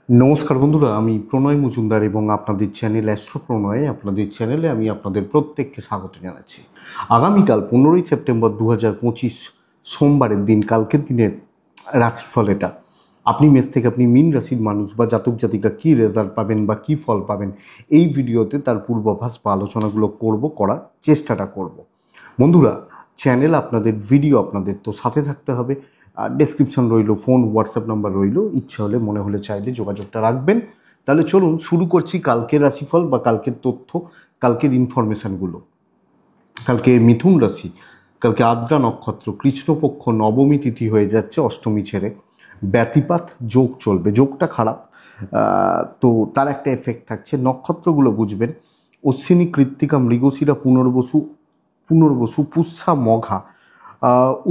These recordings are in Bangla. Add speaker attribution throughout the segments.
Speaker 1: নমস্কার বন্ধুরা, আমি প্রণয় মজুমদার এবং আপনাদের চ্যানেল অ্যাস্ট্রো প্রণয় আপনাদের চ্যানেলে আমি আপনাদের প্রত্যেককে স্বাগত জানাচ্ছি। আগামীকাল 15ই সেপ্টেম্বর 2025 সোমবারের দিন, কালকের দিনের রাশিফল এটা। আপনি মেষ থেকে আপনি মীন রাশির মানুষ বা জাতক জাতিকা কী রেজাল্ট পাবেন বা কী ফল পাবেন, এই ভিডিওতে তার পূর্বাভাস বা আলোচনাগুলো করার চেষ্টাটা করব। বন্ধুরা, চ্যানেল আপনাদের, ভিডিও আপনাদের, তো সাথে থাকতে হবে। ডেসক্রিপশন রইল, ফোন হোয়াটসঅ্যাপ নাম্বার রইল, ইচ্ছা হলে মনে হলে চাইলে যোগাযোগটা রাখবেন। তাহলে চলুন শুরু করছি কালকের রাশিফল বা কালকের তথ্য, কালকের ইনফরমেশানগুলো। কালকে মিথুন রাশি, কালকে আদ্রা নক্ষত্র, কৃষ্ণপক্ষ, নবমী তিথি হয়ে যাচ্ছে, অষ্টমী ছেড়ে ব্যতিপাত যোগ চলবে। যোগটা খারাপ, তো তার একটা এফেক্ট থাকছে। নক্ষত্রগুলো বুঝবেন: অশ্বিনী, কৃত্তিকা, মৃগশিরা, পুনর্বসু, পুষ্যা, মঘা,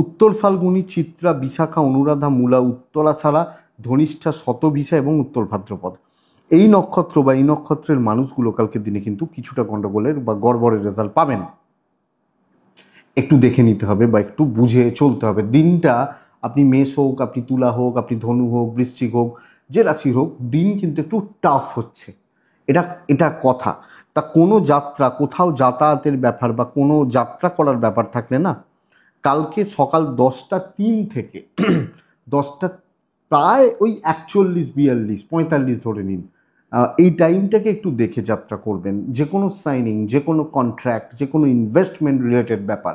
Speaker 1: উত্তর ফাল্গুনী, চিত্রা, বিশাখা, অনুরাধা, মূলা, উত্তরাষাঢ়া, ধনিষ্ঠা, শতভিষা এবং উত্তর ভাদ্রপদ। এই নক্ষত্র বা এই নক্ষত্রের মানুষগুলো কালকের দিনে কিন্তু কিছুটা গণ্ডগোলের বা গড়বড়ের রেজাল্ট পাবেন। একটু দেখে নিতে হবে বা একটু বুঝে চলতে হবে। দিনটা আপনি মেষ হোক, আপনি তুলা হোক, আপনি ধনু হোক, বৃশ্চিক হোক, যে রাশির হোক, দিন কিন্তু একটু টাফ হচ্ছে। এটা এটা কথা। তা কোনো যাত্রা, কোথাও যাতায়াতের ব্যাপার বা কোনো যাত্রা করার ব্যাপার থাকলে না, কালকে সকাল 10টা 3 থেকে 10টা, প্রায় ওই 41, 42, 45 ধরে নিন, এই টাইমটাকে একটু দেখে যাত্রা করবেন। যে কোনো সাইনিং, যে কোনো কন্ট্রাক্ট, যে কোনো ইনভেস্টমেন্ট রিলেটেড ব্যাপার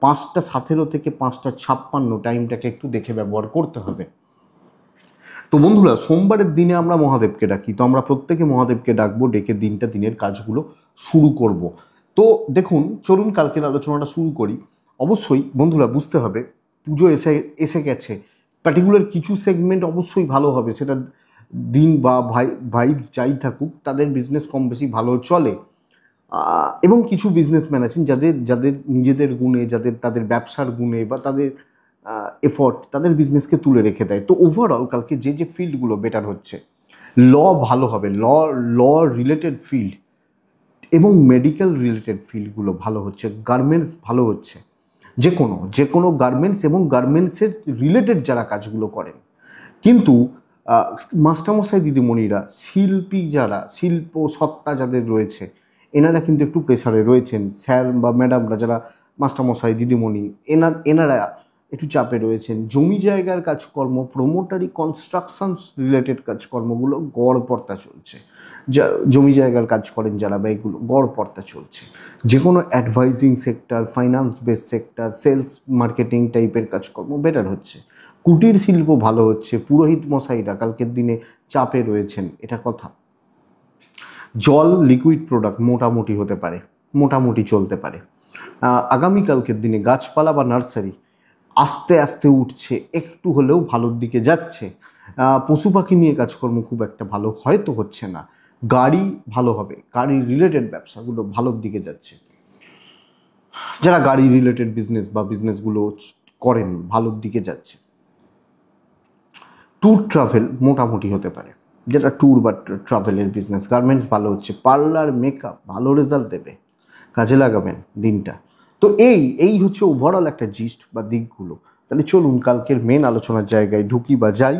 Speaker 1: 5টা 17 থেকে 5টা 56 টাইমটাকে একটু দেখে ব্যবহার করতে হবে। তো বন্ধুরা, সোমবারের দিনে আমরা মহাদেবকে ডাকি, তো আমরা প্রত্যেকে মহাদেবকে ডাকবো, ডেকে দিনের কাজগুলো শুরু করব। তো দেখুন, চলুন কালকের আলোচনাটা শুরু করি। অবশ্যই বন্ধুরা বুঝতে হবে, পুজো এসে গেছে, পার্টিকুলার কিছু সেগমেন্ট অবশ্যই ভালো হবে, সেটা দিন বা ভাইবস যাই থাকুক, তাদের বিজনেস কম বেশি ভালো চলে। এবং কিছু বিজনেসম্যান আছেন যাদের যাদের নিজেদের গুণে, তাদের ব্যবসার গুণে বা তাদের এফর্ট তাদের বিজনেসকে তুলে রেখে দেয়। তো ওভারঅল কালকে যে ফিল্ডগুলো বেটার হচ্ছে, ল ভালো হবে, ল রিলেটেড ফিল্ড এবং মেডিকেল রিলেটেড ফিল্ডগুলো ভালো হচ্ছে, গার্মেন্টস ভালো হচ্ছে, যে কোনো গার্মেন্টস এবং গার্মেন্টসের রিলেটেড যারা কাজগুলো করেন। কিন্তু মাস্টারমশাই দিদিমণিরা, শিল্পী যারা, শিল্প সত্তা যাদের রয়েছে, এনারা কিন্তু একটু প্রেসারে রয়েছেন। স্যার বা ম্যাডামরা যারা মাস্টারমশাই দিদিমণি, এনারা একটু চাপে রয়েছেন। জমি জায়গার কাজকর্ম, প্রমোটারি, কনস্ট্রাকশনস রিলেটেড কাজকর্মগুলো গড়পড়তা চলছে। যা জমি জায়গার কাজ করেন যারা, বা এগুলো গড়পড়তা চলছে। যে কোনো advising sector, finance base sector, sales marketing টাইপের কাজকর্ম বেটার হচ্ছে। কুটির শিল্প ভালো হচ্ছে। পুরোহিত মশাইরা কালকের দিনে চাপে রয়েছেন, এটা কথা। জল, লিকুইড প্রোডাক্ট মোটামুটি হতে পারে, মোটামুটি চলতে পারে। আগামীকালকের দিনে গাছপালা বা নার্সারি আস্তে আস্তে উঠছে, একটু হলেও ভালোর দিকে যাচ্ছে। পশু পাখি নিয়ে কাজকর্ম খুব একটা ভালো হয়তো হচ্ছে না। গাড়ি ভালো হবে, গাড়ি রিলেটেড ব্যবসাগুলো ভালোর দিকে যাচ্ছে। যারা গাড়ি রিলেটেড বিজনেস বা বিজনেসগুলো করেন, ভালোর দিকে যাচ্ছে। ট্যুর ট্রাভেল মোটামুটি হতে পারে, যেটা ট্যুর বা ট্রাভেলের বিজনেস। গার্মেন্টস ভালো হচ্ছে। পার্লার, মেকআপ ভালো রেজাল্ট দেবে, কাজে লাগাবেন দিনটা। তো এই হচ্ছে ওভারঅল একটা জিস্ট বা দিকগুলো। তাহলে চলুন কালকের মেন আলোচনার জায়গায় ঢুকি বা যাই।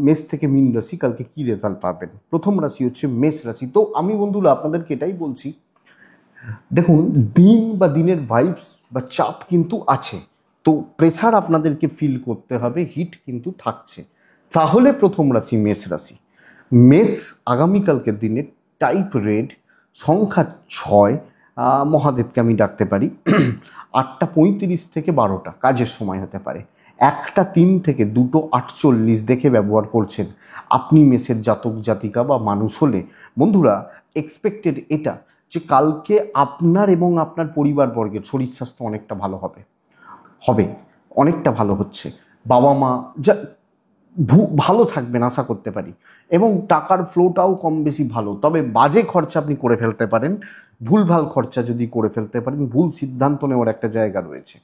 Speaker 1: মেষ থেকে মীন রাশি কালকে কি রেজাল্ট পাবেন। প্রথম রাশি হচ্ছে মেষ রাশি। তো আমি বন্ধুরা আপনাদেরকে এটাই বলছি, দেখুন, দিন বা দিনের ভাইবস বা চাপ কিন্তু আছে, তো প্রেসার আপনাদেরকে ফিল করতে হবে, হিট কিন্তু থাকছে। তাহলে প্রথম রাশি মেষ রাশি। মেষ আগামীকালকের দিনে টাইপ রেড, সংখ্যা 6, মহাদেবকে আমি ডাকতে পারি। 8টা 35 থেকে 12টা কাজের সময় হতে পারে। 1টা 3 থেকে 2টো 48 দেখে ব্যবহার করছেন আপনি মেষের জাতক জাতিকা বা মানুষ হলে। বন্ধুরা, এক্সপেক্টেড এটা যে কালকে আপনার এবং আপনার পরিবারবর্গের শরীর স্বাস্থ্য অনেকটা ভালো হবে, অনেকটা ভালো হচ্ছে। বাবা মা যা ভালো থাকবেন আশা করতে পারি, এবং টাকার ফ্লোটাও কম বেশি ভালো। তবে বাজে খরচা আপনি করে ফেলতে পারেন, ভুলভাল খরচা যদি করে ফেলতে পারেন, ভুল সিদ্ধান্ত নেওয়ার একটা জায়গা রয়েছে।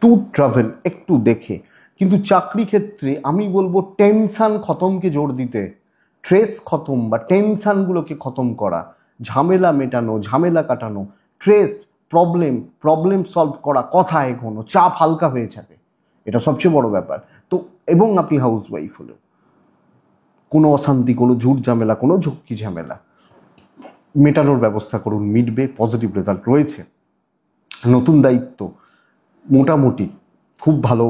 Speaker 1: ট্যুর ট্রাভেল একটু দেখে। কিন্তু চাকরি ক্ষেত্রে আমি বলবো টেনশন খতমকে জোর দিতে, স্ট্রেস খতম বা টেনশনগুলোকে খতম করা, ঝামেলা মেটানো, ঝামেলা কাটানো, স্ট্রেস, প্রবলেম সলভ করা, কথা এগোনো, চাপ হালকা হয়ে যাবে, এটা সবচেয়ে বড় ব্যাপার। তো এবং আপনি হাউস ওয়াইফ হলেও কোনো অশান্তি, কোনো ঝুট ঝামেলা, কোনো ঝক্কি ঝামেলা মেটানোর ব্যবস্থা করুন, মিটবে, পজিটিভ রেজাল্ট রয়েছে। নতুন দায়িত্ব মোটামুটি খুব ভালো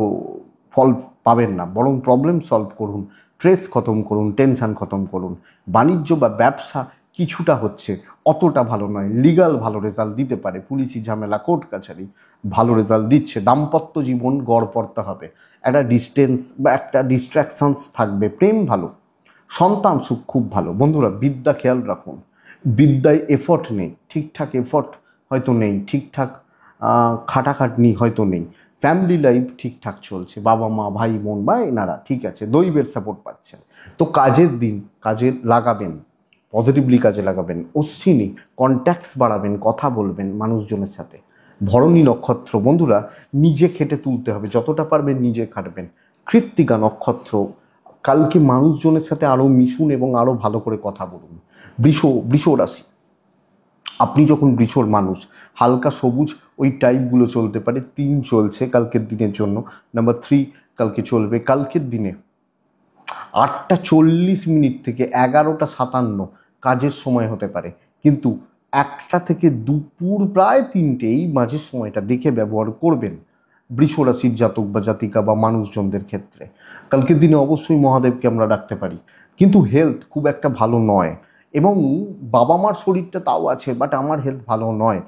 Speaker 1: ফল পাবেন না, বরং প্রবলেম সলভ করুন, স্ট্রেস খতম করুন, টেনশান খতম করুন। বাণিজ্য বা ব্যবসা কিছুটা হচ্ছে, অতটা ভালো নয়। লিগাল ভালো রেজাল্ট দিতে পারে, পুলিশি ঝামেলা, কোর্ট কাছারি ভালো রেজাল্ট দিচ্ছে। দাম্পত্য জীবন গড়পড়তে হবে, একটা ডিস্টেন্স বা একটা ডিস্ট্র্যাকশনস থাকবে। প্রেম ভালো, সন্তান সুখ খুব ভালো। বন্ধুরা, বিদ্যা খেয়াল রাখুন, বিদ্যায় এফর্ট নেই, ঠিকঠাক এফর্ট হয়তো নেই, ঠিকঠাক খাটাখাটনি হয়তো নেই। ফ্যামিলি লাইফ ঠিকঠাক চলছে, বাবা মা ভাই বোন বা এনারা ঠিক আছে, দৈবের সাপোর্ট পাচ্ছেন। তো কাজের দিন কাজে লাগাবেন, পজিটিভলি কাজে লাগাবেন। অশ্বিনী কন্ট্যাক্টস বাড়াবেন, কথা বলবেন মানুষজনের সাথে। ভরণী নক্ষত্র বন্ধুরা, নিজে খেটে তুলতে হবে, যতটা পারবেন নিজে খাটবেন। কৃত্তিকা নক্ষত্র, কালকে মানুষজনের সাথে আরও মিশুন এবং আরও ভালো করে কথা বলুন। বৃষ রাশি, আপনি যখন বৃষর মানুষ, হালকা সবুজ ওই টাইপগুলো চলতে পারে। 3 চলছে কালকের দিনের জন্য, নাম্বার 3 কালকে চলবে। কালকের দিনে 8:40 থেকে 11:57 কাজের সময় হতে পারে, কিন্তু 1টা থেকে দুপুর প্রায় 3টে এই মাঝের সময়টা দেখে ব্যবহার করবেন বৃষ রাশির জাতক বা জাতিকা বা মানুষজনদের ক্ষেত্রে। কালকের দিনে অবশ্যই মহাদেবকে আমরা ডাকতে পারি, কিন্তু হেলথ খুব একটা ভালো নয়। এবং বাবা মার শরীরটা তাও আছে, বাট আমার হেলথ ভালো নয়।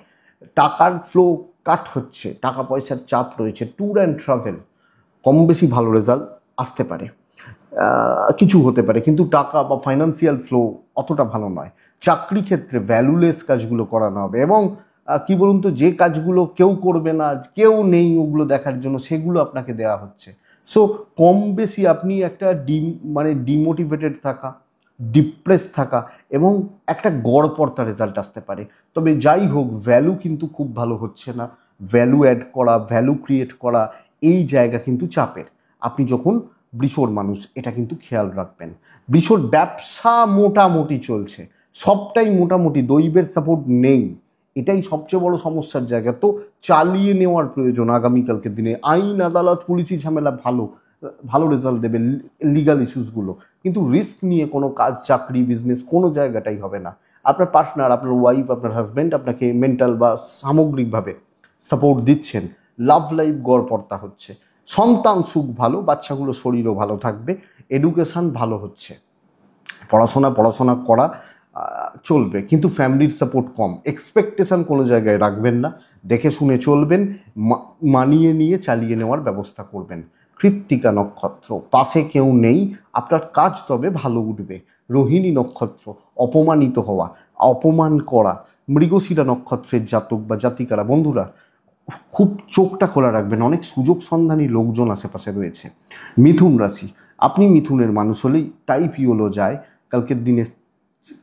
Speaker 1: টাকার ফ্লো কাট হচ্ছে, টাকা পয়সার চাপ রয়েছে। ট্যুর অ্যান্ড ট্রাভেল কম বেশি ভালো রেজাল্ট আসতে পারে, কিছু হতে পারে, কিন্তু টাকা বা ফাইন্যান্সিয়াল ফ্লো অতটা ভালো নয়। চাকরি ক্ষেত্রে ভ্যালুলেস কাজগুলো করানো হবে, এবং কি বলুন তো, যে কাজগুলো কেউ করবে না, কেউ নেই ওগুলো দেখার জন্য, সেগুলো আপনাকে দেওয়া হচ্ছে। সো কম বেশি আপনি একটা ডিমোটিভেটেড থাকা, ডিপ্রেস থাকা এবং একটা গড়পড়তা রেজাল্ট আসতে পারে। তবে যাই হোক, ভ্যালু কিন্তু খুব ভালো হচ্ছে না। ভ্যালু অ্যাড করা, ভ্যালু ক্রিয়েট করা, এই জায়গা কিন্তু চাপের। আপনি যখন বৃষর মানুষ, এটা কিন্তু খেয়াল রাখবেন। বৃষর ব্যবসা মোটামুটি চলছে, সবটাই মোটামুটি, দৈবের সাপোর্ট নেই, এটাই সবচেয়ে বড় সমস্যার জায়গা। তো চালিয়ে নেওয়ার প্রয়োজন আগামীকালকের দিনে। আইন আদালত পুলিশি ঝামেলা ভালো ভালো রেজাল্ট দেবে, লিগাল ইস্যুসগুলো, কিন্তু রিস্ক নিয়ে কোনো কাজ, চাকরি, বিজনেস কোনো জায়গাটাই হবে না। আপনার পার্টনার, আপনার ওয়াইফ, আপনার হাজব্যান্ড আপনাকে মেন্টাল বা সামগ্রিকভাবে সাপোর্ট দিচ্ছেন। লাভ লাইফ গড়পড়তা হচ্ছে। সন্তান সুখ ভালো, বাচ্চাগুলো শরীরও ভালো থাকবে। এডুকেশান ভালো হচ্ছে, পড়াশোনা করা চলবে, কিন্তু ফ্যামিলির সাপোর্ট কম। এক্সপেকটেশন কোনো জায়গায় রাখবেন না, দেখে শুনে চলবেন, মানিয়ে নিয়ে চালিয়ে নেওয়ার ব্যবস্থা করবেন। কৃত্তিকা নক্ষত্র, পাশে কেউ নেই, আপনার কাজ তবে ভালো উঠবে। রোহিণী নক্ষত্র, অপমানিত হওয়া, অপমান করা। মৃগশিরা নক্ষত্রের জাতক বা জাতিকারা বন্ধুরা, খুব চোখটা খোলা রাখবেন, অনেক সুযোগ সন্ধানী লোকজন আশেপাশে রয়েছে। মিথুন রাশি, আপনি মিথুনের মানুষ হলেই টাইপ ইয়োলো যায়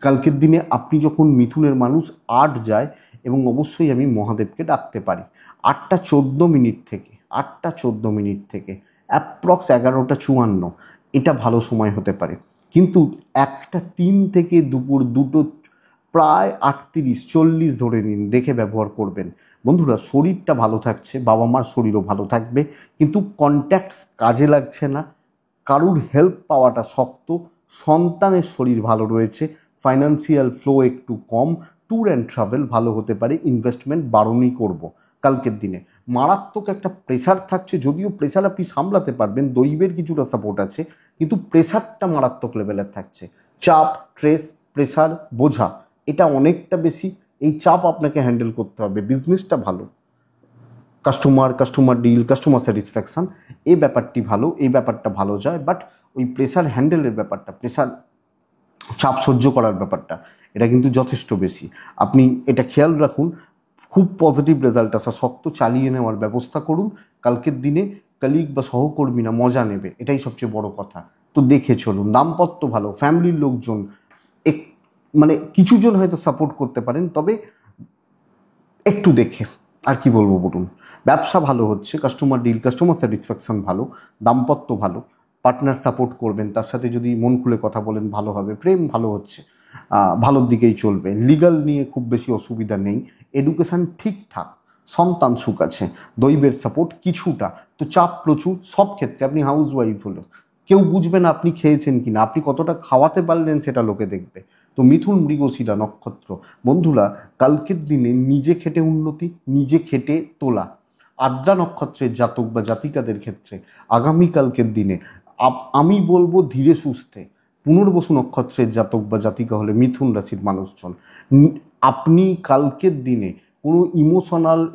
Speaker 1: কালকের দিনে আপনি যখন মিথুনের মানুষ 8 যায়, এবং অবশ্যই আমি মহাদেবকে ডাকতে পারি। 8:14 থেকে অ্যাপ্রক্স 11:54 এটা ভালো সময় হতে পারে, কিন্তু 1:03 থেকে দুপুর 2টো প্রায় 38-40 ধরে নিন, দেখে ব্যবহার করবেন। বন্ধুরা, শরীরটা ভালো থাকছে, বাবা মার শরীরও ভালো থাকবে, কিন্তু কন্ট্যাক্টস কাজে লাগছে না, কারুর হেল্প পাওয়াটা শক্ত। সন্তানের শরীর ভালো রয়েছে, ফাইন্যান্সিয়াল ফ্লো একটু কম। ট্যুর অ্যান্ড ট্রাভেল ভালো হতে পারে, ইনভেস্টমেন্ট বারণই করব কালকের দিনে। মারাত্মক একটা প্রেশার থাকছে, যদিও প্রেশার আপনি সামলাতে পারবেন, দৈবের কিছুটা সাপোর্ট আছে, কিন্তু প্রেশারটা মারাত্মক লেভেলের থাকছে। চাপ, স্ট্রেস, প্রেশার, বোঝা, এটা অনেকটা বেশি। এই চাপ আপনাকে হ্যান্ডেল করতে হবে। বিজনেসটা ভালো, কাস্টমার ডিল, কাস্টমার স্যাটিসফ্যাকশান, এই ব্যাপারটি ভালো, এই ব্যাপারটা ভালো যায়। বাট ওই প্রেশার হ্যান্ডেলের ব্যাপারটা, প্রেশার চাপ সহ্য করার ব্যাপারটা, এটা কিন্তু যথেষ্ট বেশি। আপনি এটা খেয়াল রাখুন, খুব পজিটিভ রেজাল্ট আসা শক্ত, চালিয়ে নেওয়ার ব্যবস্থা করুন। কালকের দিনে কলিগ বা সহকর্মীরা মজা নেবে, এটাই সবচেয়ে বড় কথা। তো দেখে চলুন। দাম্পত্য ভালো, ফ্যামিলির লোকজন কিছুজন হয়তো সাপোর্ট করতে পারেন, তবে একটু দেখে। আর কি বলবো বলুন, ব্যবসা ভালো হচ্ছে, কাস্টমার ডিল, কাস্টমার স্যাটিসফ্যাকশন ভালো, দাম্পত্য ভালো, পার্টনার সাপোর্ট করবেন, তার সাথে যদি মন খুলে কথা বলেন ভালো হবে। প্রেম ভালো হচ্ছে, ভালোর দিকেই চলবে। লিগাল নিয়ে খুব বেশি অসুবিধা নেই। এডুকেশান ঠিকঠাক, সন্তান সুখ আছে, দৈবের সাপোর্ট কিছুটা। তো চাপ প্রচুর সব ক্ষেত্রে। আপনি হাউস ওয়াইফ হলো, কেউ বুঝবে না আপনি খেয়েছেন কিনা, আপনি কতটা খাওয়াতে পারলেন সেটা লোকে দেখবে। তো মিথুন, মৃগশিরা নক্ষত্র বন্ধুরা, কালকের দিনে নিজে খেটে উন্নতি, নিজে খেটে তোলা। আদ্রা নক্ষত্রের জাতক বা জাতিকাদের ক্ষেত্রে আগামীকালকের দিনে আমি বলবো ধীরে সুস্থে। পুনর্বসু নক্ষত্রের জাতক বা জাতিকা হলে মিথুন রাশির মানুষজন, আপনি কালকের দিনে কোনো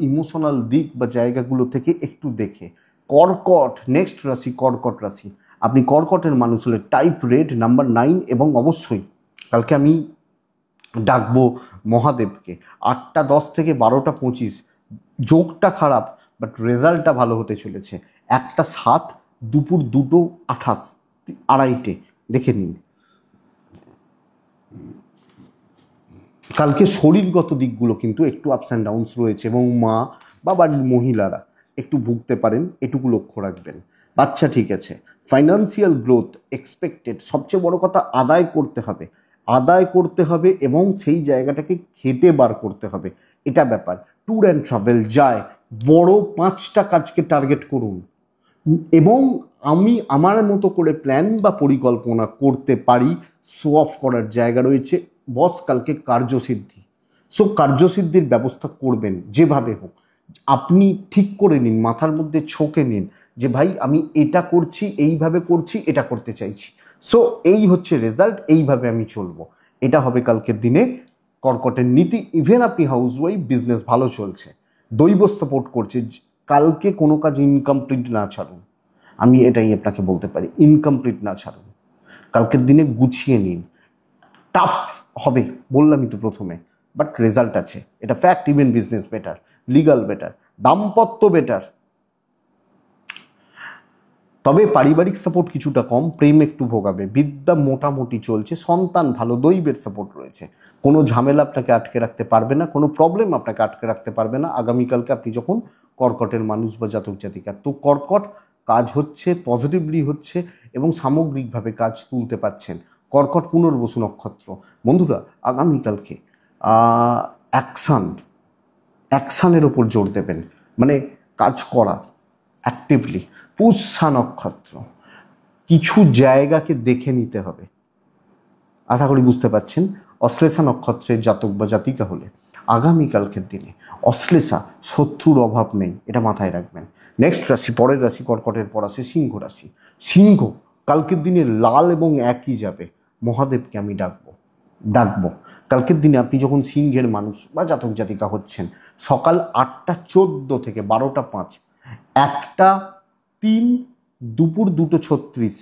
Speaker 1: ইমোশনাল দিক বা জায়গাগুলো থেকে একটু দেখে। কর্কট, নেক্সট রাশি কর্কট রাশি। আপনি কর্কটের মানুষ হলে টাইপ রেড, নাম্বার 9, এবং অবশ্যই কালকে আমি ডাকবো মহাদেবকে। 8টা 10 থেকে 12টা 25, যোগটা খারাপ বাট রেজাল্টটা ভালো হতে চলেছে। 1টা 7, দুপুর 2টো 28, 2:30 দেখে নিন। কালকে শরীরগত দিকগুলো কিন্তু একটু আপস অ্যান্ড ডাউনস রয়েছে, এবং মা বা বাড়ির মহিলারা একটু ভুগতে পারেন, এটুকু লক্ষ্য রাখবেন। বাচ্চা ঠিক আছে। Financial growth expected. সবচেয়ে বড় কথা, আদায় করতে হবে এবং সেই জায়গাটাকে খেতে বার করতে হবে, এটা ব্যাপার। ট্যুর অ্যান্ড ট্রাভেল যায়, বড় 5টা কাজকে টার্গেট করুন এবং আমি আমার মতো করে প্ল্যান বা পরিকল্পনা করতে পারি, শো অফ করার জায়গা রয়েছে। বস কালকে কার্যসিদ্ধি, সো কার্যসিদ্ধির ব্যবস্থা করবেন যেভাবে হোক। আপনি ঠিক করে নিন, মাথার মধ্যে ছকে নিন যে ভাই আমি এটা করছি, এইভাবে করছি, এটা করতে চাইছি, সো এই হচ্ছে রেজাল্ট, এইভাবে আমি চলবো। এটা হবে কালকের দিনে কর্কটের নীতি। ইভেন আপনি হাউসওয়াইফ, বিজনেস ভালো চলছে, দৈব সাপোর্ট করছে, কালকে কোনো কাজ ইনকমপ্লিট না ছাড়ুন। আমি এটাই আপনাকে বলতে পারি, ইনকমপ্লিট না ছাড়ুন। কালকের দিনে গুছিয়ে নিন। টাফ হবে বললামই তো প্রথমে, বাট রেজাল্ট আছে, এটা fact. Even business better, legal better, দাম্পত্য বেটার, তবে পারিবারিক সাপোর্ট কিছুটা কম, প্রেম একটু ভোগাবে। বিদ্যা মোটামুটি চলছে, সন্তান ভালো, দৈবের সাপোর্ট রয়েছে। কোনো ঝামেলা আপনাকে আটকে রাখতে পারবে না, কোনো প্রবলেম আপনাকে আটকে রাখতে পারবে না আগামীকালকে আপনি যখন কর্কটের মানুষ বা জাতক জাতিকা। তো কর্কট কাজ হচ্ছে, পজিটিভলি হচ্ছে এবং সামগ্রিকভাবে কাজ তুলতে পারছেন। কর্কট পুনর্বসু নক্ষত্র বন্ধুরা, আগামীকালকে অ্যাকশানের ওপর জোর দেবেন, মানে কাজ করা অ্যাক্টিভলি। পুষ্যা নক্ষত্র, কিছু জায়গাকে দেখে নিতে হবে, আশা করি বুঝতে পারছেন। অশ্লেষা নক্ষত্রের জাতক বা জাতিকা হলে আগামীকালকের দিনে অশ্লেষা, শত্রুর অভাব নেই, এটা মাথায় রাখবেন। নেক্সট রাশি, পরের রাশি কর্কটের পর আসে সিংহ রাশি। সিংহ কালকের দিনে লাল এবং একই যাবে, মহাদেবকে আমি ডাকবো। কালকের দিনে আপনি যখন সিংহের মানুষ বা জাতক জাতিকা হচ্ছেন, সকাল 8টা 14 থেকে 12টা 5, 1টা 3, দুপুর 2টো 36,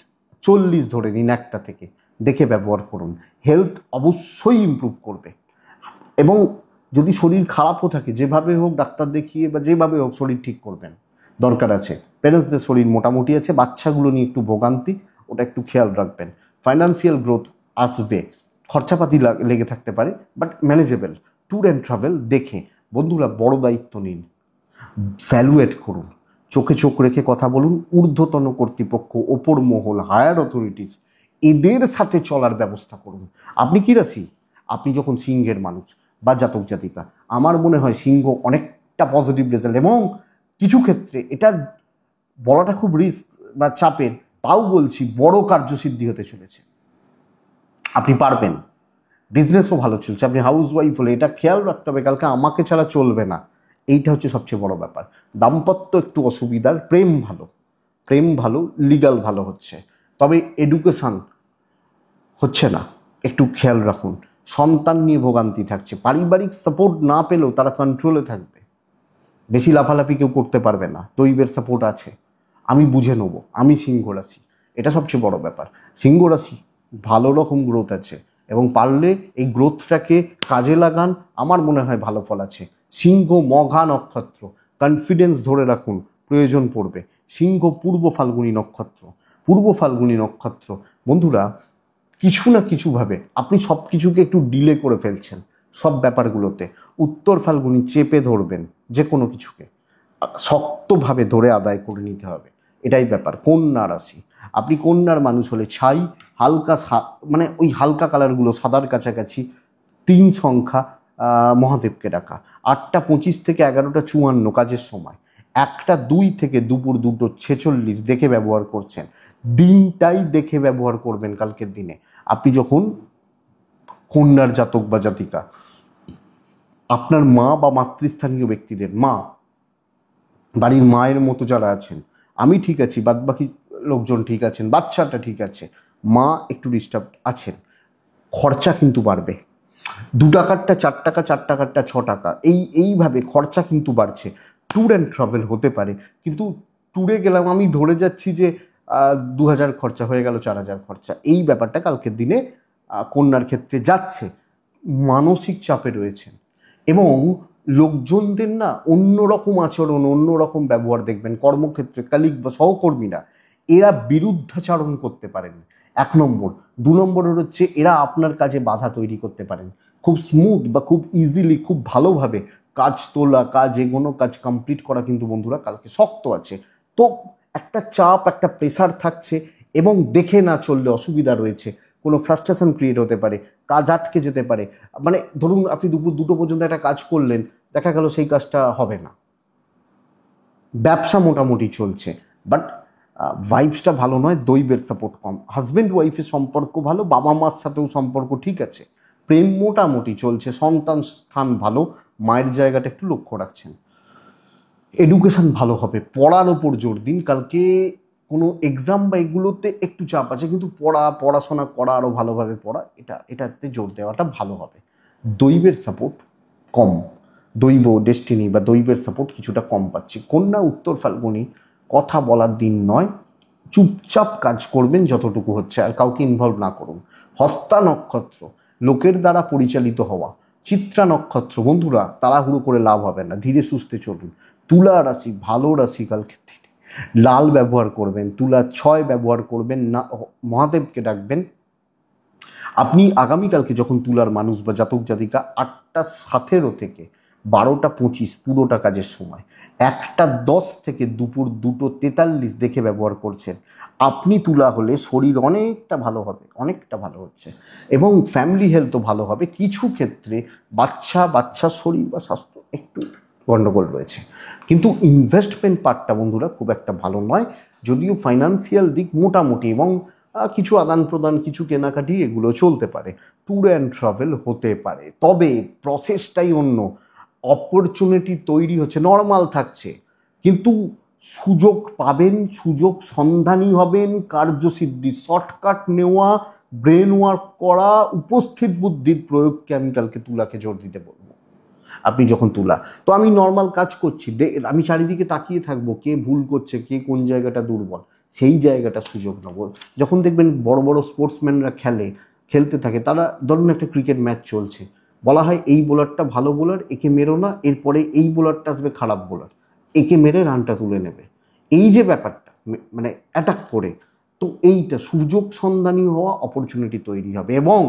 Speaker 1: 40 ধরে নিন, 1টা থেকে দেখে ব্যবহার করুন। হেলথ অবশ্যই ইমপ্রুভ করবে, এবং যদি শরীর খারাপও থাকে যেভাবে হোক ডাক্তার দেখিয়ে বা যেভাবে হোক শরীর ঠিক করবেন, দরকার আছে। প্যারেন্টসদের শরীর মোটামুটি আছে, বাচ্চাগুলো নিয়ে একটু ভোগান্তি, ওটা একটু খেয়াল রাখবেন। ফাইন্যান্সিয়াল গ্রোথ আসবে, খরচাপাতি লেগে থাকতে পারে but manageable. Tour and travel দেখে বন্ধুরা বড় দায়িত্ব নিন, ভ্যালুয়েট করুন, চোখে চোখ রেখে কথা বলুন। ঊর্ধ্বতন কর্তৃপক্ষ, ওপর মহল, হায়ার অথরিটিস, এদের সাথে চলার ব্যবস্থা করুন। আপনি কি রাশি? আপনি যখন সিংহের মানুষ বা জাতক জাতিকা, আমার মনে হয় সিংহ অনেকটা পজিটিভ রেজাল্ট, এবং কিছু ক্ষেত্রে এটা বলাটা খুব রিস্ক বা চাপের, তাও বলছি বড় কার্যসিদ্ধি হতে চলেছে, আপনি পারবেন। বিজনেসও ভালো চলছে, আপনি হাউস ওয়াইফ হলে এটা খেয়াল রাখতে হবে, কালকে আমাকে ছাড়া চলবে না, এইটা হচ্ছে সবচেয়ে বড় ব্যাপার। দাম্পত্য একটু অসুবিধার, প্রেম ভালো, লিগাল ভালো হচ্ছে, তবে এডুকেশান হচ্ছে না, একটু খেয়াল রাখুন। সন্তান নিয়ে ভোগান্তি থাকছে, পারিবারিক সাপোর্ট না পেলেও তারা কন্ট্রোলে থাকবে, বেশি লাফালাফি কেউ করতে পারবে না, দৈবের সাপোর্ট আছে, আমি বুঝে নেব, আমি সিংহ রাশি, এটা সবচেয়ে বড় ব্যাপার। সিংহ রাশি ভালো রকম গ্রোথ আছে, এবং পারলে এই গ্রোথটাকে কাজে লাগান, আমার মনে হয় ভালো ফল আছে। সিংহ মঘা নক্ষত্র, কনফিডেন্স ধরে রাখুন, প্রয়োজন পড়বে। সিংহ পূর্ব ফাল্গুনী নক্ষত্র বন্ধুরা, কিছু না কিছুভাবে আপনি সব কিছুকে একটু ডিলে করে ফেলছেন, সব ব্যাপারগুলোতে। উত্তর ফাল্গুনী চেপে ধরবেন, যে কোনো কিছুকে শক্তভাবে ধরে আদায় করে নিতে হবে, এটাই ব্যাপার। কন্যা রাশি, আপনি কন্যার মানুষ হলে ছাই, হালকা মানে ওই হালকা কালারগুলো সাদার কাছাকাছি, 3 সংখ্যা, মহাদেবকে ডাকা। 8টা 25 থেকে 11টা 54 কাজের সময়, 1টা 2 থেকে দুপুর 2:46 দেখে ব্যবহার করছেন, দিনটাই দেখে ব্যবহার করবেন কালকের দিনে। আপনি যখন কন্যার জাতক বা জাতিকা, আপনার মা বা মাতৃস্থানীয় ব্যক্তিদের, মা, বাড়ির মায়ের মতো যারা আছেন, আমি ঠিক আছি, বাদবাকি লোকজন ঠিক আছেন, বাচ্চাটা ঠিক আছে, মা একটু ডিস্টার্ব আছেন, খরচা কিন্তু বাড়বে। 2 টাকারটা 4 টাকা, 4 টাকারটা 6 টাকা, এইভাবে খরচা কিন্তু বাড়ছে। ট্যুর অ্যান্ড ট্রাভেল হতে পারে, কিন্তু ট্যুরে গেলাম, আমি ধরে যাচ্ছি যে 2000 খরচা হয়ে গেল, 4000 খরচা, এই ব্যাপারটা কালকের দিনে কন্যার ক্ষেত্রে যাচ্ছে। মানসিক চাপে রয়েছেন এবং লোকজনদের না অন্যরকম আচরণ, অন্যরকম ব্যবহার দেখবেন কর্মক্ষেত্রে। কালিগ বা সহকর্মীরা এরা বিরুদ্ধাচরণ করতে পারেন, 1 নম্বর। 2 নম্বরের হচ্ছে এরা আপনার কাজে বাধা তৈরি করতে পারেন। খুব স্মুথ বা খুব ইজিলি, খুব ভালোভাবে কাজ তোলা, কাজ এগোনো, কাজ কমপ্লিট করা কিন্তু বন্ধুরা কালকে শক্ত আছে। তো একটা চাপ, একটা প্রেসার থাকছে এবং দেখে না চললে অসুবিধা রয়েছে। কোনো ফ্রাস্ট্রেশন ক্রিয়েট হতে পারে, কাজ আটকে যেতে পারে। মানে ধরুন আপনি দুপুর 2টো পর্যন্ত একটা কাজ করলেন, দেখা গেল সেই কাজটা হবে না। ব্যবসা মোটামুটি চলছে, বাট ভাইবসটা ভালো নয়, দৈবের সাপোর্ট কম। হাজব্যান্ড ওয়াইফের সম্পর্ক ভালো, বাবা মার সাথেও সম্পর্ক ঠিক আছে, প্রেম মোটামুটি চলছে, সন্তান স্থান ভালো, মায়ের জায়গাটা একটু লক্ষ্য রাখছেন। এডুকেশন ভালো হবে, পড়ার ওপর জোর দিন। কালকে কোনো এক্সাম বা এগুলোতে একটু চাপ আছে, কিন্তু পড়াশোনা করা, আরও ভালোভাবে পড়া, এটাতে জোর দেওয়াটা ভালো হবে। দৈবের সাপোর্ট কম, দৈব ডেস্টিনি বা দৈবের সাপোর্ট কিছুটা কম পাচ্ছি। কন্যা উত্তর ফাল্গুনি কথা বলার দিন নয়, চুপচাপ কাজ করবেন যতটুকু হচ্ছে, আর কাউকে ইনভলভ না করুন। হস্তা নক্ষত্র লোকের দ্বারা পরিচালিত হওয়া, চিত্রা নক্ষত্র বন্ধুরা তাড়াহুড়ো করে লাভ হবে না, ধীরে সুস্থে চলুন। তুলা রাশি ভালো রাশি, কালকে দিনে লাল ব্যবহার করবেন, তুলা 6 ব্যবহার করবেন না, মহাদেবকে ডাকবেন। আপনি আগামীকালকে যখন তুলার মানুষ বা জাতক জাতিকা 8টা 17 থেকে 12টা 25 পুরোটা কাজের সময়, 1টা 10 থেকে দুপুর 2:43 দেখে ব্যবহার করছেন, আপনি তুলা হলে শরীর অনেকটা ভালো হবে, অনেকটা ভালো হচ্ছে, এবং ফ্যামিলি হেলথও ভালো হবে। কিছু ক্ষেত্রে বাচ্চার শরীর বা স্বাস্থ্য একটু গণ্ডগোল রয়েছে, কিন্তু ইনভেস্টমেন্ট পার্টটা বন্ধুরা খুব একটা ভালো নয়, যদিও ফাইন্যান্সিয়াল দিক মোটামুটি, এবং কিছু আদান প্রদান, কিছু কেনাকাটি এগুলো চলতে পারে। ট্যুর অ্যান্ড ট্রাভেল হতে পারে, তবে প্রসেসটাই অন্য। অপরচুনিটি তৈরি হচ্ছে, নর্মাল থাকছে, কিন্তু সুযোগ পাবেন, সুযোগ সন্ধানী হবেন, কার্যসিদ্ধি, শর্টকাট নেওয়া, ব্রেন ওয়ার্ক করা, উপস্থিত বুদ্ধির প্রয়োগকে আমি কালকে তুলাকে জোর দিতে বলবো। আপনি যখন তুলা, তো আমি নর্মাল কাজ করছি, আমি চারিদিকে তাকিয়ে থাকবো কে ভুল করছে, কে কোন জায়গাটা দুর্বল, সেই জায়গাটা সুযোগ নেব। যখন দেখবেন বড় বড় স্পোর্টসম্যানরা খেলতে থাকে, তারা ধরুন একটা ক্রিকেট ম্যাচ চলছে, বলা হয় এই বোলারটা ভালো বোলার, একে মেরো না, এরপরে এই বোলারটা আসবে খারাপ বোলার, একে মেরে রানটা তুলে নেবে। এই যে ব্যাপারটা, মানে অ্যাটাক করে, তো এইটা সুযোগ সন্ধানী হওয়া, অপরচুনিটি তৈরি হবে এবং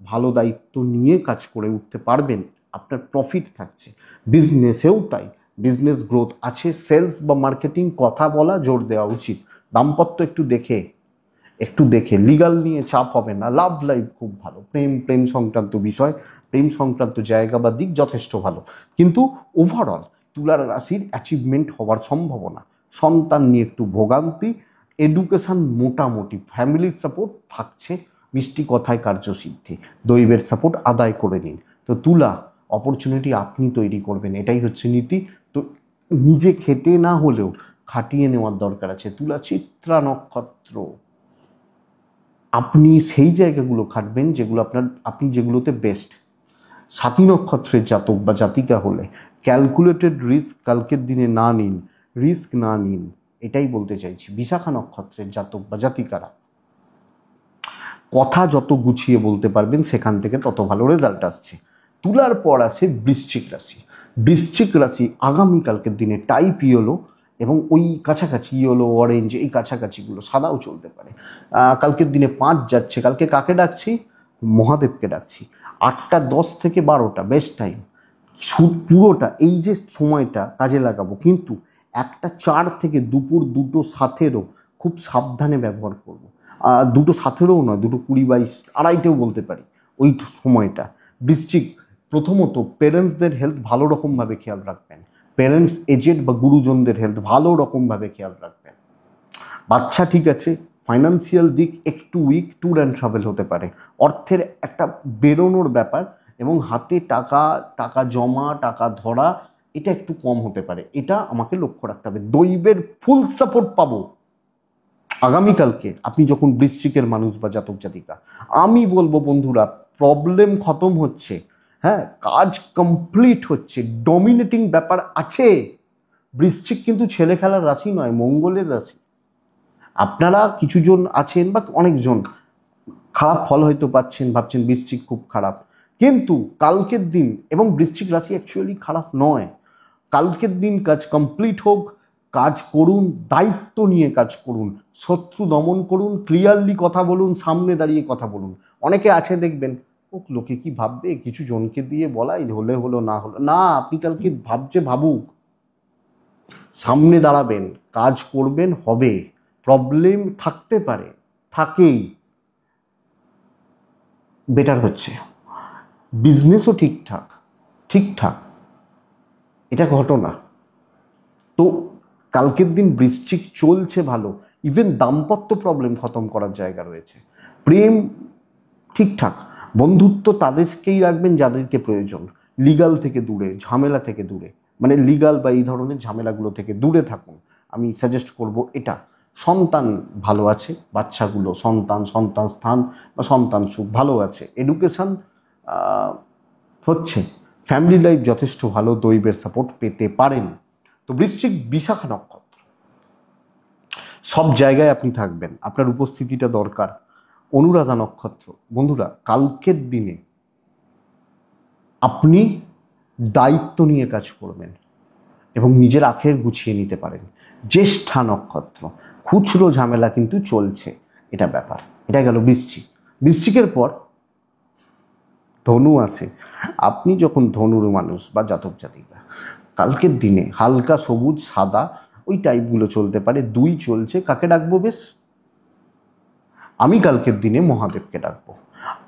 Speaker 1: ভালো দায়িত্ব নিয়ে কাজ করে উঠতে পারবেন, আপনার প্রফিট থাকছে। বিজনেসেও তাই, বিজনেস গ্রোথ আছে, সেলস বা মার্কেটিং, কথা বলা জোর দেওয়া উচিত। দাম্পত্য একটু দেখে লিগাল নিয়ে চাপ হবে না। লাভ লাইফ খুব ভালো, প্রেম সংক্রান্ত বিষয়, প্রেম সংক্রান্ত জায়গা বা দিক যথেষ্ট ভালো, কিন্তু ওভারঅল তুলার রাশির অ্যাচিভমেন্ট হওয়ার সম্ভাবনা, সন্তান নিয়ে একটু ভোগান্তি, এডুকেশন মোটামুটি, ফ্যামিলির সাপোর্ট থাকছে, মিষ্টি কথায় কার্যসিদ্ধি, দৈবের সাপোর্ট আদায় করে নিন। তো তুলা, অপরচুনিটি আপনি তৈরি করবেন, এটাই হচ্ছে নীতি। তো নিজে খেটে না হলেও খাটিয়ে নেওয়ার দরকার আছে। তুলা চিত্রা নক্ষত্র, আপনি সেই জায়গাগুলো খাটবেন যেগুলো আপনি যেগুলোতে বেস্ট। সাথী নক্ষত্রের জাতক বা জাতিকা হলে ক্যালকুলেটেড রিস্ক কালকের দিনে না নিন, রিস্ক না নিন, এটাই বলতে চাইছি। বিশাখা নক্ষত্রের জাতক বা জাতিকারা কথা যত গুছিয়ে বলতে পারবেন, সেখান থেকে তত ভালো রেজাল্ট আসছে। তুলার পর আসে বৃশ্চিক রাশি। বৃশ্চিক রাশি আগামীকালকের দিনে টাইপ ইয়েলো এবং ওই কাছাকাছি ইয়েলো, অরেঞ্জ, এই কাছাকাছিগুলো, সাদাও চলতে পারে। কালকের দিনে 5 যাচ্ছে, কালকে কাকে ডাকছি? মহাদেবকে ডাকছি। 8টা 10 থেকে 12টা বেস্ট টাইম, পুরোটা এই যে সময়টা কাজে লাগাবো, কিন্তু 1টা 4 থেকে দুপুর 2:17 খুব সাবধানে ব্যবহার করবো। 2:17 নয়, 2:20, 2:30 বলতে পারি, ওই সময়টা। বৃশ্চিক, প্রথমত পেরেন্টসদের হেলথ ভালো রকমভাবে খেয়াল রাখবেন, পেরেন্টস এজেড বা গুরুজনদের হেলথ ভালো রকমভাবে খেয়াল রাখবেন। বাচ্চা ঠিক আছে, ফাইন্যান্সিয়াল দিক একটু উইক, ট্যুর অ্যান্ড ট্রাভেল হতে পারে, অর্থের একটা বেরোনোর ব্যাপার এবং হাতে টাকা জমা টাকা ধরা এটা একটু কম হতে পারে, এটা আমাকে লক্ষ্য রাখতে হবে। দৈবের ফুল সাপোর্ট পাবো আগামীকালকে আপনি যখন বৃশ্চিকের মানুষ বা জাতক জাতিকা। আমি বলবো বন্ধুরা, প্রবলেম খতম হচ্ছে, হ্যাঁ, কাজ কমপ্লিট হচ্ছে, ডমিনেটিং ব্যাপার আছে। বৃশ্চিক কিন্তু ছেলে খেলার রাশি নয়, মঙ্গলের রাশি। আপনারা কিছুজন আছেন বা অনেকজন খারাপ ফল হয়তো পাচ্ছেন, ভাবছেন বৃশ্চিক খুব খারাপ, কিন্তু কালকের দিন, এবং বৃশ্চিক রাশি অ্যাকচুয়ালি খারাপ নয়, কালকের দিন কাজ কমপ্লিট হোক, কাজ করুন, দায়িত্ব নিয়ে কাজ করুন, শত্রু দমন করুন, ক্লিয়ারলি কথা বলুন, সামনে দাঁড়িয়ে কথা বলুন। অনেকে আছে দেখবেন, ও লোকে কি ভাববে, কিছু জনকে দিয়ে বলাই, হলে হলো না হলো না, আপনি কালকে ভাবছে ভাবুক, সামনে দাঁড়াবেন, কাজ করবেন, হবে। প্রবলেম থাকতে পারে, থাকেই, বেটার হচ্ছে, বিজনেসও ঠিকঠাক ঠিকঠাক, এটা ঘটনা। তো কালকের দিন বৃশ্চিক চলছে ভালো, ইভেন দাম্পত্য প্রবলেম খতম করার জায়গা রয়েছে, প্রেম ঠিকঠাক, বন্ধুত্ব তাদেরকেই রাখবেন যাদেরকে প্রয়োজন, লিগাল থেকে দূরে, ঝামেলা থেকে দূরে, মানে লিগাল বা এই ধরনের ঝামেলাগুলো থেকে দূরে থাকুন, আমি সাজেস্ট করব এটা। সন্তান ভালো আছে, বাচ্চাগুলো সন্তান স্থান বা সন্তান সুখ ভালো আছে, এডুকেশন হচ্ছে, ফ্যামিলি লাইফ যথেষ্ট ভালো, দৈবের সাপোর্ট পেতে পারেন। তো বৃশ্চিক বিশাখা নক্ষত্র, সব জায়গায় আপনি থাকবেন, আপনার উপস্থিতিটা দরকার। অনুরাধা নক্ষত্র, বন্ধুরা কালকের দিনে আপনি দায়িত্ব নিয়ে কাজ করবেন এবং নিজের আখের গুছিয়ে নিতে পারেন। জ্যেষ্ঠা নক্ষত্র, খুচরো ঝামেলা কিন্তু চলছে, এটা ব্যাপার। এটা গেল বৃশ্চিক। বৃশ্চিকের পর ধনু আছে। আপনি যখন ধনুর মানুষ বা জাতক জাতিকা, কালকের দিনে হালকা সবুজ সাদা ওই টাইপগুলো চলতে পারে, 2 চলছে, কাকে ডাকবো বেশ? আমি কালকের দিনে মহাদেবকে ডাকবো।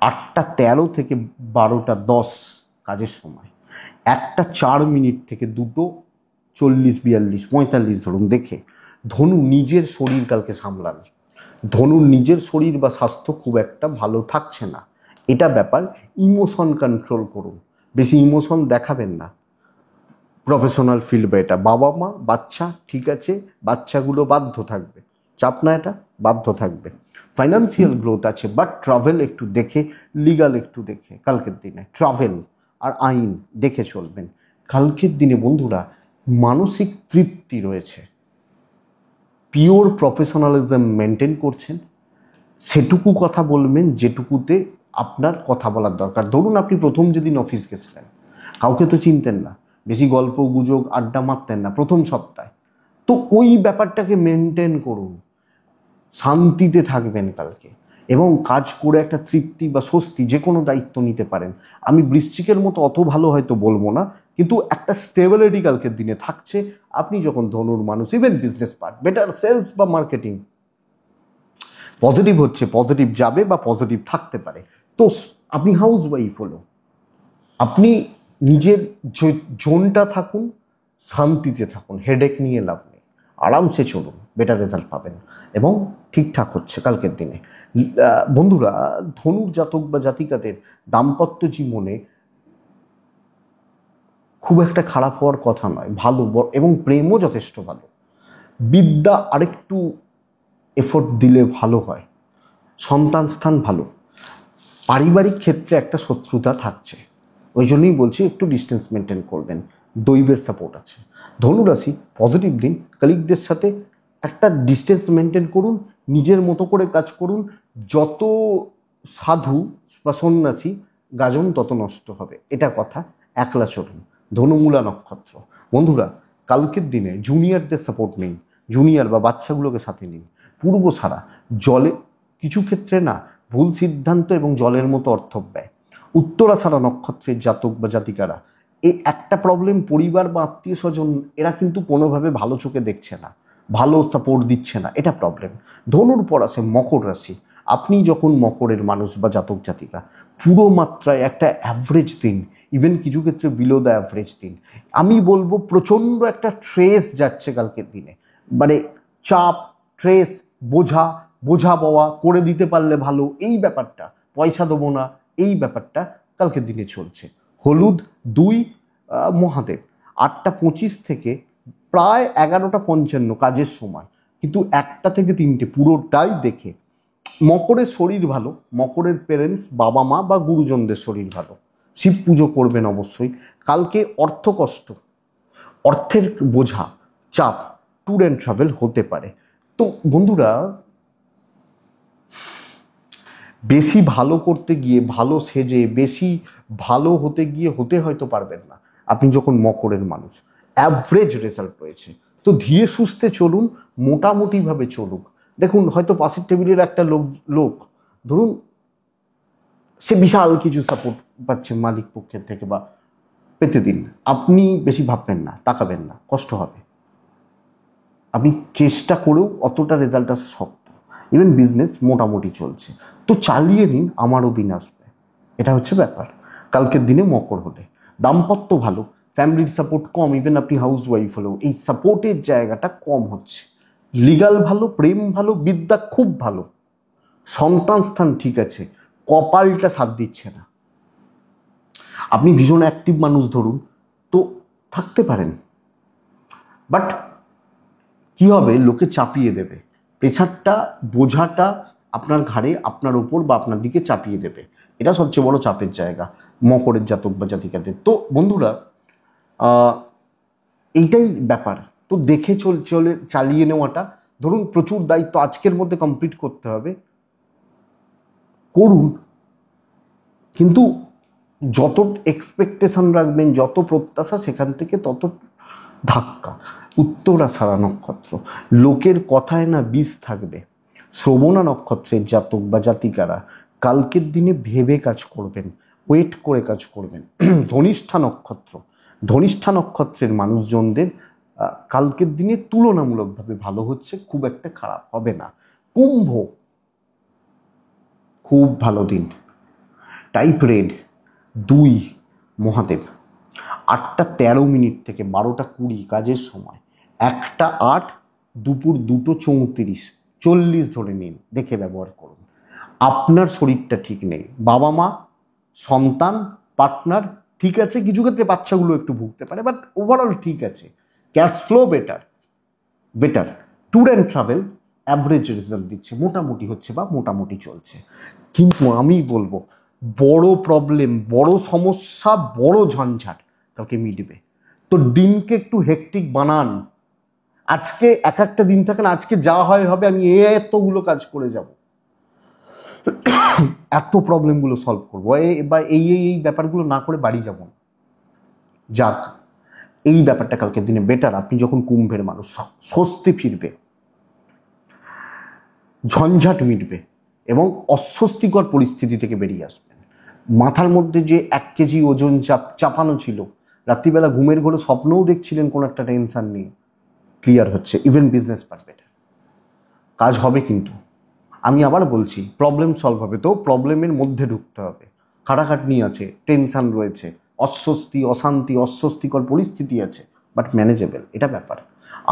Speaker 1: 8টা 13 থেকে 12টা 10 কাজের সময়, 1টা 4 মিনিট থেকে 2টো 40 42 45 ধরুন দেখে ধনু নিজের শরীর কালকে সামলান। ধনুর নিজের শরীর বা স্বাস্থ্য খুব একটা ভালো থাকছে না, এটা ব্যাপার। ইমোশন কন্ট্রোল করুন, বেশি ইমোশন দেখাবেন না। প্রফেশনাল ফিল্ড বা এটা, বাবা মা বাচ্চা ঠিক আছে, বাচ্চাগুলো বাধ্য থাকবে, চাপ না, এটা বাধ্য থাকবে। ফাইন্যান্সিয়াল গ্রোথ আছে, বাট ট্রাভেল একটু দেখে, লিগাল একটু দেখে কালকের দিনে ট্রাভেল আর আইন দেখে চলবেন। কালকের দিনে বন্ধুরা মানসিক তৃপ্তি রয়েছে, পিওর প্রফেশনালিজম মেনটেন করছেন, সেটুকু কথা বলবেন যেটুকুতে আপনার কথা বলার দরকার। ধরুন আপনি প্রথম যেদিন অফিস গেছিলেন, কাউকে তো চিনতেন না, বেশি গল্প গুজব আড্ডা মারতেন না প্রথম সপ্তাহে, তো ওই ব্যাপারটাকে মেনটেন করুন, শান্তিতে থাকবেন কালকে, এবং কাজ করে একটা তৃপ্তি বা স্বস্তি, যে কোনো দায়িত্ব নিতে পারেন। আমি বৃশ্চিকের মতো অত ভালো হয়তো বলবো না, কিন্তু একটা স্টেবিলিটি কালকের দিনে থাকছে। আপনি যখন ধনুর মানুষ, even business part, better sales বা মার্কেটিং পজিটিভ হচ্ছে, পজিটিভ যাবে বা পজিটিভ থাকতে পারে। তো আপনি হাউস ওয়াইফ হলো, আপনি নিজের জোনটা থাকুন, শান্তিতে থাকুন, হেডেক নিয়ে লাভ নেই, আরামসে চলুন, বেটার রেজাল্ট পাবেন এবং ঠিকঠাক হচ্ছে কালকের দিনে। বন্ধুরা ধনুর জাতক বা জাতিকাদের দাম্পত্য জীবনে খুব একটা খারাপ হওয়ার কথা নয়, ভালো, এবং প্রেমও যথেষ্ট ভালো। বিদ্যা আরেকটু এফোর্ট দিলে ভালো হয়, সন্তান স্থান ভালো, পারিবারিক ক্ষেত্রে একটা শত্রুতা থাকছে, ওই জন্যই বলছি একটু ডিস্টেন্স মেনটেন করবেন, দৈবের সাপোর্ট আছে। ধনুরাশি পজিটিভ দিন, কলিগদের সাথে একটা ডিস্টেন্স মেনটেন করুন, নিজের মতো করে কাজ করুন, যত সাধু বা সন্ন্যাসী গাজন তত নষ্ট হবে, এটা কথা, একলা চলুন। ধনুমূলা নক্ষত্র, বন্ধুরা কালকের দিনে জুনিয়রদের সাপোর্ট নেই, জুনিয়র বা বাচ্চাগুলোকে সাথে নিন। পূর্ব ছাড়া জলে কিছু ক্ষেত্রে না, ভুল সিদ্ধান্ত এবং জলের মতো অর্থ ব্যয়। উত্তরা ছাড়া নক্ষত্রের জাতক বা জাতিকারা, এই একটা প্রবলেম, পরিবার বা আত্মীয় স্বজন এরা কিন্তু কোনোভাবে ভালো চোখে দেখছে না, ভালো সাপোর্ট দিচ্ছে না, এটা প্রবলেম। ধনুর পর আছে মকর রাশি। আপনি যখন মকরের মানুষ বা জাতক জাতিকা, পুরো মাত্রায় একটা অ্যাভারেজ দিন, ইভেন কিছু ক্ষেত্রে বিলো দ্য অ্যাভারেজ দিন, আমি বলবো প্রচণ্ড একটা ট্রেস যাচ্ছে কালকের দিনে। মানে চাপ, ট্রেস, বোঝা, বোঝা বওয়া, করে দিতে পারলে ভালো, এই ব্যাপারটা, পয়সা দেবো না, এই ব্যাপারটা কালকের দিনে চলছে। হলুদ 2 মহাদেব, 8টা 25 থেকে প্রায় 11টা 55 কাজের সময়, কিন্তু 1টা থেকে 3টে পুরোটাই দেখে মকরের শরীর ভালো, মকরের পেরেন্টস, বাবা মা বা গুরুজনদের শরীর ভালো, শিব পুজো করবেন অবশ্যই। কালকে অর্থ কষ্ট, অর্থের বোঝা, চাপ, ট্যুর অ্যান্ড ট্রাভেল হতে পারে। তো বন্ধুরা, বেশি ভালো করতে গিয়ে, ভালো সেজে বেশি ভালো হতে গিয়ে হতে হয়তো পারবেন না আপনি যখন মকরের মানুষ। অ্যাভারেজ রেজাল্ট রয়েছে, তো ধীরে সুস্থে চলুন, মোটামুটিভাবে চলুক। দেখুন, হয়তো পাশের টেবিলের একটা লোক ধরুন সে বিশাল কিছু সাপোর্ট পাচ্ছে মালিক পক্ষের থেকে, বা পেতে দিন, আপনি বেশি ভাববেন না, তাকাবেন না, কষ্ট হবে। আপনি চেষ্টা করেও অতটা রেজাল্ট আসা শক্ত। ইভেন বিজনেস মোটামুটি চলছে, তো চালিয়ে নিন, আমারও দিন আসবে, এটা হচ্ছে ব্যাপার। কালকের দিনে মকর হলে দাম্পত্য ভালো, ফ্যামিলির সাপোর্ট কম, ইভেন আপনি হাউস ওয়াইফ হলেও এই সাপোর্টের জায়গাটা কম হচ্ছে। লিগাল ভালো, প্রেম ভালো, বিদ্যা খুব ভালো, সন্তান স্থান ঠিক আছে, কপালটা সাথ দিচ্ছে না। আপনি ভীষণ অ্যাক্টিভ মানুষ ধরুন, তো থাকতে পারেন, বাট কি হবে, লোকে চাপিয়ে দেবে, প্রেশারটা, বোঝাটা আপনার ঘাড়ে, আপনার ওপর বা আপনার দিকে চাপিয়ে দেবে। এটা সবচেয়ে বড় চাপের জায়গা মকরের জাতক বা জাতিকাদের। তো বন্ধুরা, এইটাই ব্যাপার। তো দেখে চলে চালিয়ে নেওয়াটা, ধরুন প্রচুর দায়িত্ব আজকের মধ্যে কমপ্লিট করতে হবে, করুন, কিন্তু যত এক্সপেকটেশন রাখবেন, যত প্রত্যাশা, সেখান থেকে তত ধাক্কা। উত্তরাষাঢ়া নক্ষত্র, লোকের কথায় না বিষ থাকবে। শ্রবণা নক্ষত্রের জাতক বা জাতিকারা কালকের দিনে ভেবে কাজ করবেন, ওয়েট করে কাজ করবেন। ধনিষ্ঠা নক্ষত্র, ধনিষ্ঠা নক্ষত্রের মানুষজনদের কালকের দিনে তুলনামূলকভাবে ভালো হচ্ছে, খুব একটা খারাপ হবে না। কুম্ভ, খুব ভালো দিন, টাইপ রেড 2 মহাদেব, 8টা 13 থেকে 12টা 20 কাজের সময়, 1টা 8, দুপুর 2টো 34, 40 ধরে নিন, দেখে ব্যবহার করুন। আপনার শরীরটা ঠিক নেই, বাবা মা, সন্তান, পার্টনার ঠিক আছে, কিছু ক্ষেত্রে বাচ্চাগুলো একটু ভুগতে পারে, বাট ওভারঅল ঠিক আছে। Cash flow better, tour and travel average result দিচ্ছে, মোটামুটি হচ্ছে বা মোটামুটি চলছে। কিন্তু আমি বলবো, বড় প্রবলেম, বড় সমস্যা, বড় ঝঞ্ঝাট কালকে মিটবে। তো দিনকে একটু হেকটিক বানান। আজকে একটা দিন থাকে না, আজকে যা হয় হবে, আমি এতগুলো কাজ করে যাব, এত প্রবলেমগুলো সলভ করবো, বা এই ব্যাপারগুলো না করে বাড়ি যাব না। যাক, এই ব্যাপারটা কালকের দিনে বেটার। আপনি যখন কুম্ভের মানুষ, স্বস্তি ফিরবে, ঝঞ্ঝাট মিটবে এবং অস্বস্তিকর পরিস্থিতি থেকে বেরিয়ে আসবেন। মাথার মধ্যে যে 1 কেজি ওজন চাপানো ছিল, রাত্রিবেলা ঘুমের ঘোরে স্বপ্নও দেখছিলেন কোনো একটা টেনশন নিয়ে, ক্লিয়ার হচ্ছে। ইভেন বিজনেস পার্ট বেটার, কাজ হবে, কিন্তু আমি আবার বলছি, প্রবলেম সলভ হবে, তো প্রবলেমের মধ্যে ঢুকতে হবে। খাটাখাটনি আছে, টেনশন রয়েছে, অস্বস্তি, অশান্তি, অস্বস্তিকর পরিস্থিতি আছে, বাট ম্যানেজেবল, এটা ব্যাপার।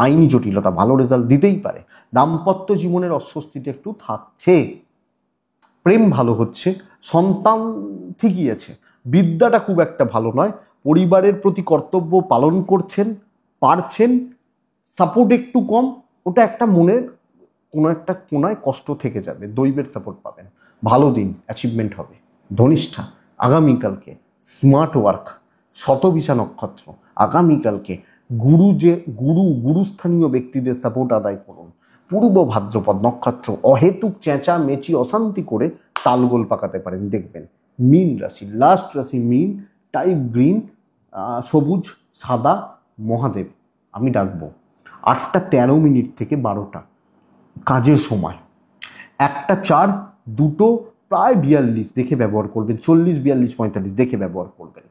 Speaker 1: আইনি জটিলতা ভালো রেজাল্ট দিতেই পারে। দাম্পত্য জীবনের অস্বস্তিটা একটু থাকছে, প্রেম ভালো হচ্ছে, সন্তান ঠিকই আছে, বিদ্যাটা খুব একটা ভালো নয়, পরিবারের প্রতি কর্তব্য পালন করছেন, পারছেন, সাপোর্ট একটু কম, ওটা একটা মনের কোনো একটা কোনায় কষ্ট থেকে যাবে, দৈবের সাপোর্ট পাবেন, ভালো দিন, অ্যাচিভমেন্ট হবে। ধনিষ্ঠা, আগামীকালকে স্মার্ট ওয়ার্ক, শতবিশা নক্ষত্র, আগামীকালকে গুরুস্থানীয় ব্যক্তিদের সাপোর্ট আদায় করুন। পূর্ব ভাদ্রপদ নক্ষত্র, অহেতুক চেঁচা মেচি অশান্তি করে তালগোল পাকাতে পারেন, দেখবেন। মীন রাশি, লাস্ট রাশি মীন, টাইপ গ্রিন, সবুজ, সাদা, মহাদেব আমি ডাকবো। 8টা 13 থেকে 12টা কাজের সময়, 1টা 4, 2টো প্রায় 42 দেখে ব্যবহার করবেন, 40, 42, 45 দেখে ব্যবহার করবেন।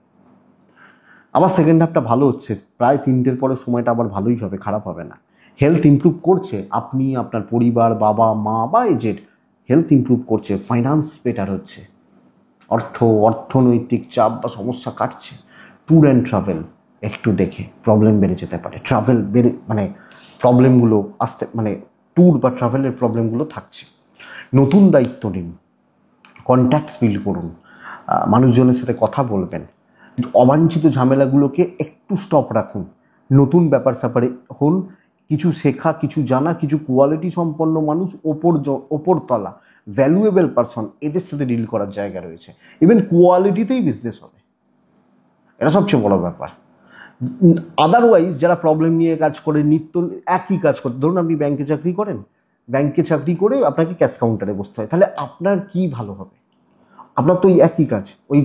Speaker 1: আবার সেকেন্ড হাফটা ভালো হচ্ছে, প্রায় 3টের পরে সময়টা আবার ভালোই হবে, খারাপ হবে না। হেলথ ইমপ্রুভ করছে, আপনি, আপনার পরিবার, বাবা মা বা এজেড হেলথ ইমপ্রুভ করছে, ফাইন্যান্স বেটার হচ্ছে, অর্থনৈতিক চাপ বা সমস্যা কাটছে। ট্যুর অ্যান্ড ট্রাভেল একটু দেখে প্রবলেম বেড়ে যেতে পারে, ট্রাভেল বেড়ে মানে প্রবলেমগুলো ট্যুর বা ট্রাভেলের প্রবলেমগুলো থাকছে। নতুন দায়িত্ব নিন, কন্ট্যাক্টস বিল্ড করুন, মানুষজনের সাথে কথা বলবেন, অবাঞ্ছিত ঝামেলাগুলোকে একটু স্টপ রাখুন, নতুন ব্যাপার স্যাপারে হন, কিছু শেখা, কিছু জানা, কিছু কোয়ালিটি সম্পন্ন মানুষ, ওপরতলা ভ্যালুয়েবল পারসন, এদের সাথে ডিল করার জায়গা রয়েছে। ইভেন কোয়ালিটিতেই বিজনেস হবে, এটা সবচেয়ে বড় ব্যাপার। আদারওয়াইজ যারা প্রবলেম নিয়ে কাজ করে, নিত্য একই কাজ করতে, ধরুন আপনি ব্যাংকে চাকরি করেন, ব্যাংকে চাকরি করে আপনাকে ক্যাশ কাউন্টারে বসতে হয়, তাহলে আপনার কি ভালো হবে? আপনার তো ওই একই কাজ, ওই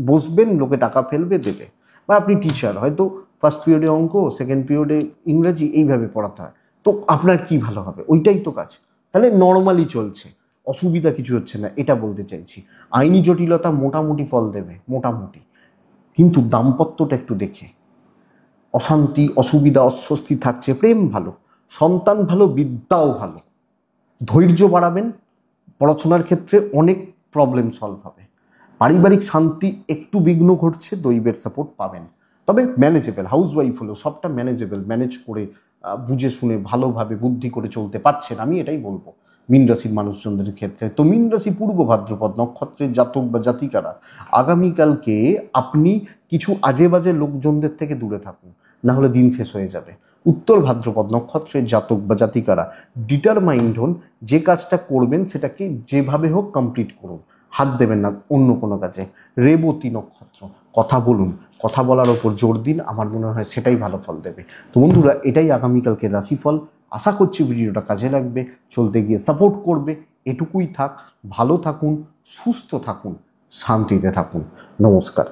Speaker 1: বসবেন, লোকে টাকা ফেলবে, দেবে। বা আপনি টিচার, হয়তো ফার্স্ট পিরিয়ডে অঙ্ক, সেকেন্ড পিরিয়ডে ইংরেজি, এইভাবে পড়াতে হয়, তো আপনার কি ভালো হবে? ওইটাই তো কাজ। তাহলে নর্মালি চলছে, অসুবিধা কিছু হচ্ছে না, এটা বলতে চাইছি। আইনি জটিলতা মোটামুটি ফল দেবে, মোটামুটি, কিন্তু দাম্পত্যটা একটু দেখে। অশান্তি, অসুবিধা, অস্বস্তি থাকছে, প্রেম ভালো, সন্তান ভালো, বিদ্যাও ভালো, ধৈর্য বাড়াবেন, পড়াশোনার ক্ষেত্রে অনেক প্রবলেম সলভ হবে। পারিবারিক শান্তি একটু বিঘ্ন ঘটছে, দৈবের সাপোর্ট পাবেন, তবে ম্যানেজেবল। হাউসওয়াইফ হলেও সবটা ম্যানেজেবল, ম্যানেজ করে বুঝে শুনে ভালোভাবে বুদ্ধি করে চলতে পারছেন, আমি এটাই বলবো মীন রাশির মানুষজনদের ক্ষেত্রে। তো মীন রাশি পূর্ব ভাদ্রপদ নক্ষত্রের জাতক বা জাতিকারা আগামীকালকে আপনি কিছু আজে বাজে লোকজনদের থেকে দূরে থাকুন, না হলে দিন শেষ হয়ে যাবে। উত্তর ভাদ্রপদ নক্ষত্রের জাতক বা জাতিকারা ডিটারমাইন্ড হন, যে কাজটা করবেন সেটাকে যেভাবে হোক কমপ্লিট করুন, হাত দেবেন না অন্য কোনো কাজে। রেবতী নক্ষত্র, কথা বলুন, কথা বলার ওপর জোর দিন, আমার মনে হয় সেটাই ভালো ফল দেবে। তো বন্ধুরা, এটাই আগামীকালকে রাশিফল। আশা করছি ভিডিওটা কাজে লাগবে, চলতে গিয়ে সাপোর্ট করবে। এটুকুই থাক, ভালো থাকুন, সুস্থ থাকুন, শান্তিতে থাকুন। নমস্কার।